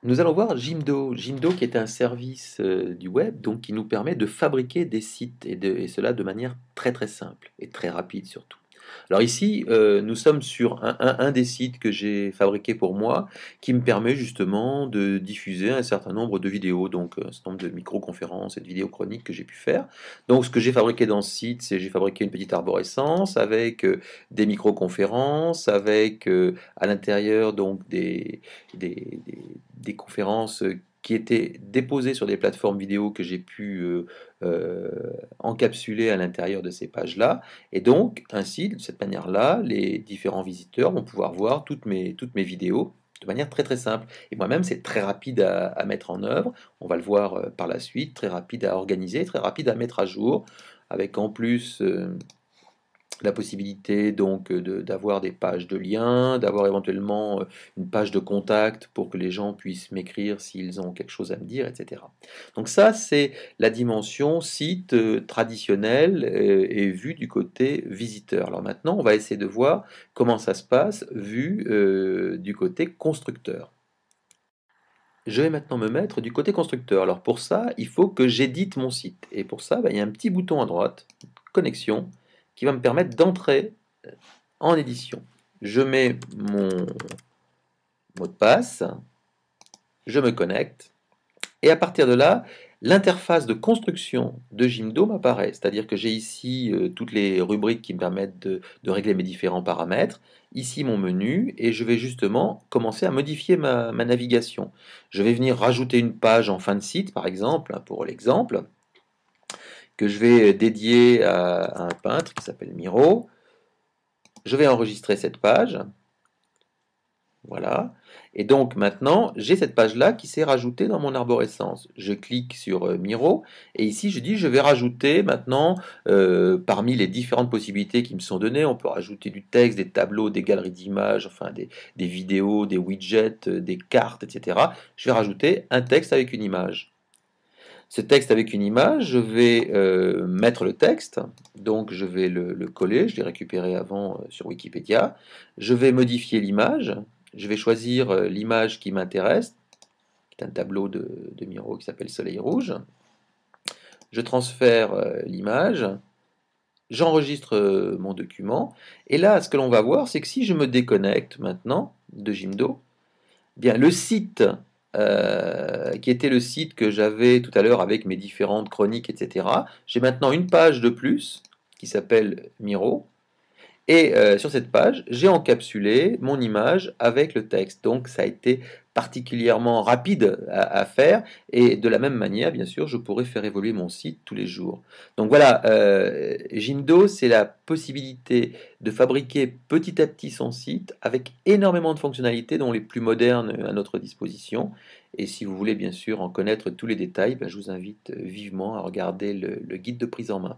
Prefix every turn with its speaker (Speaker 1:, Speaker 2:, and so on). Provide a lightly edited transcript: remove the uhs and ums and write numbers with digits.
Speaker 1: Nous allons voir Jimdo. Jimdo qui est un service du web donc qui nous permet de fabriquer des sites et cela de manière très très simple et très rapide surtout. Alors ici, nous sommes sur un des sites que j'ai fabriqué pour moi qui me permet justement de diffuser un certain nombre de vidéos, donc un certain nombre de micro-conférences et de vidéos chroniques que j'ai pu faire. Donc ce que j'ai fabriqué dans ce site, c'est j'ai fabriqué une petite arborescence avec des micro-conférences, avec à l'intérieur donc des conférences qui étaient déposées sur des plateformes vidéo que j'ai pu encapsuler à l'intérieur de ces pages-là. Et donc, ainsi, de cette manière-là, les différents visiteurs vont pouvoir voir toutes mes vidéos de manière très très simple. Et moi-même, c'est très rapide à mettre en œuvre. On va le voir par la suite, très rapide à organiser, très rapide à mettre à jour, avec en plus la possibilité donc d'avoir des pages de liens, d'avoir éventuellement une page de contact pour que les gens puissent m'écrire s'ils ont quelque chose à me dire, etc. Donc ça, c'est la dimension site traditionnelle et vue du côté visiteur. Alors maintenant, on va essayer de voir comment ça se passe vu du côté constructeur. Je vais maintenant me mettre du côté constructeur. Alors pour ça, il faut que j'édite mon site. Et pour ça, il y a un petit bouton à droite, connexion, qui va me permettre d'entrer en édition. Je mets mon mot de passe, je me connecte, et à partir de là, l'interface de construction de Jimdo m'apparaît. C'est-à-dire que j'ai ici toutes les rubriques qui me permettent de régler mes différents paramètres, ici mon menu, et je vais justement commencer à modifier ma navigation. Je vais venir rajouter une page en fin de site, par exemple, pour l'exemple, que je vais dédier à un peintre qui s'appelle Miro. Je vais enregistrer cette page. Voilà. Et donc maintenant, j'ai cette page-là qui s'est rajoutée dans mon arborescence. Je clique sur Miro et ici je dis je vais rajouter maintenant parmi les différentes possibilités qui me sont données, on peut rajouter du texte, des tableaux, des galeries d'images, enfin des vidéos, des widgets, des cartes, etc. Je vais rajouter un texte avec une image. Ce texte avec une image, je vais mettre le texte, donc je vais le coller, je l'ai récupéré avant sur Wikipédia, je vais modifier l'image, je vais choisir l'image qui m'intéresse, qui est un tableau de Miro qui s'appelle Soleil Rouge, je transfère l'image, j'enregistre mon document, et là ce que l'on va voir c'est que si je me déconnecte maintenant de Jimdo, bien, le site qui était le site que j'avais tout à l'heure avec mes différentes chroniques, etc. J'ai maintenant une page de plus qui s'appelle Miro. Et sur cette page, j'ai encapsulé mon image avec le texte. Donc ça a été particulièrement rapide à faire. Et de la même manière, bien sûr, je pourrais faire évoluer mon site tous les jours. Donc voilà, Jimdo, c'est la possibilité de fabriquer petit à petit son site avec énormément de fonctionnalités, dont les plus modernes à notre disposition. Et si vous voulez bien sûr en connaître tous les détails, ben, je vous invite vivement à regarder le guide de prise en main.